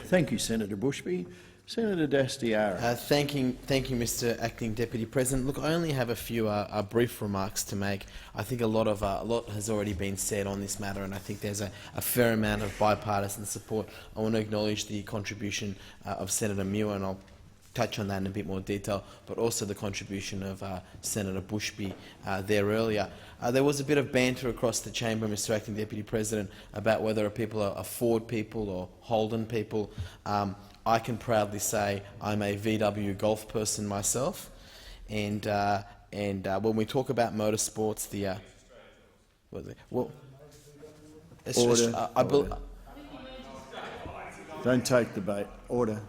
Thank you, Senator Bushby. Senator Dastyari. Thank you, Mr. Acting Deputy President. Look, I only have a few brief remarks to make. I think a lot has already been said on this matter, and I think there's a fair amount of bipartisan support. I want to acknowledge the contribution of Senator Muir, and I'll touch on that in a bit more detail, but also the contribution of Senator Bushby there earlier. There was a bit of banter across the chamber, Mr. Acting Deputy President, about whether people are Ford people or Holden people. I can proudly say I'm a VW Golf person myself, and when we talk about motorsports, Order. Don't take the bait. Order.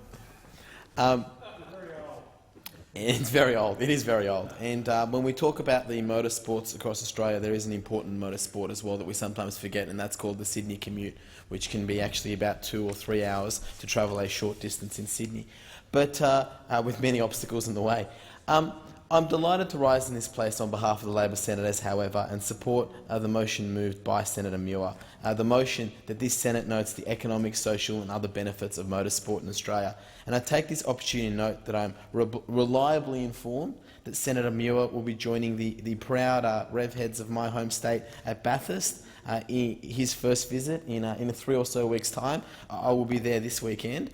It's very old. It is very old. And when we talk about the motorsports across Australia, there is an important motorsport as well that we sometimes forget, and that's called the Sydney commute, which can be actually about 2 or 3 hours to travel a short distance in Sydney, but with many obstacles in the way. I'm delighted to rise in this place on behalf of the Labor senators, however, and support the motion moved by Senator Muir. The motion that this Senate notes the economic, social and other benefits of motorsport in Australia. And I take this opportunity to note that I'm reliably informed that Senator Muir will be joining the proud Rev heads of my home state at Bathurst in his first visit in 3 or so weeks' time. I will be there this weekend.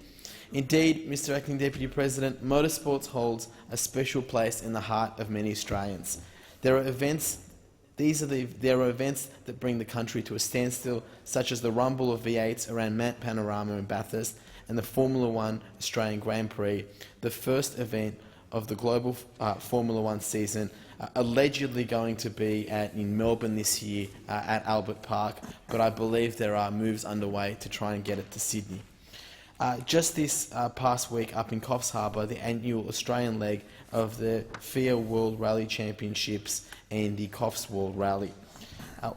Indeed, Mr. Acting Deputy President, motorsports holds a special place in the heart of many Australians. There are events that bring the country to a standstill, such as the rumble of V8s around Mount Panorama in Bathurst and the Formula One Australian Grand Prix, the first event of the global Formula One season, allegedly going to be in Melbourne this year at Albert Park, but I believe there are moves underway to try and get it to Sydney. Just this past week up in Coffs Harbour, the annual Australian leg of the FIA World Rally Championships and the Coffs World Rally.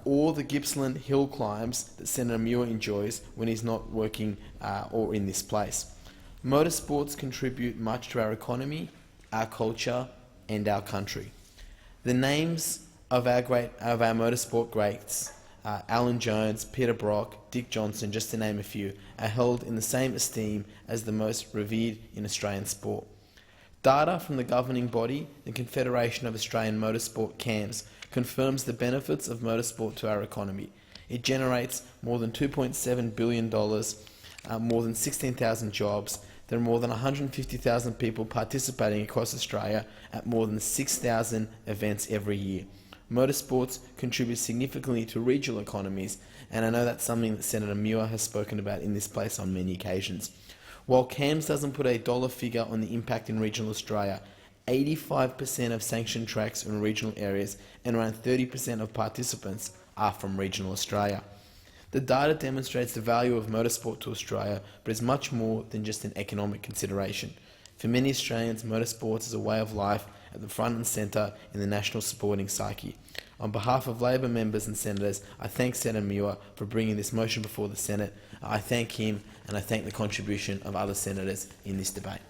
All the Gippsland hill climbs that Senator Muir enjoys when he's not working or in this place. Motorsports contribute much to our economy, our culture and our country. The names of our motorsport greats, Alan Jones, Peter Brock, Dick Johnson, just to name a few, are held in the same esteem as the most revered in Australian sport. Data from the governing body, the Confederation of Australian Motorsport CAMS, confirms the benefits of motorsport to our economy. It generates more than $2.7 billion, more than 16,000 jobs. There are more than 150,000 people participating across Australia at more than 6,000 events every year. Motorsports contribute significantly to regional economies, and I know that's something that Senator Muir has spoken about in this place on many occasions. While CAMS doesn't put a dollar figure on the impact in regional Australia, 85% of sanctioned tracks are in regional areas and around 30% of participants are from regional Australia. The data demonstrates the value of motorsport to Australia, but is much more than just an economic consideration. For many Australians, motorsports is a way of life at the front and centre in the national sporting psyche. On behalf of Labor members and senators, I thank Senator Muir for bringing this motion before the Senate. I thank him and I thank the contribution of other senators in this debate.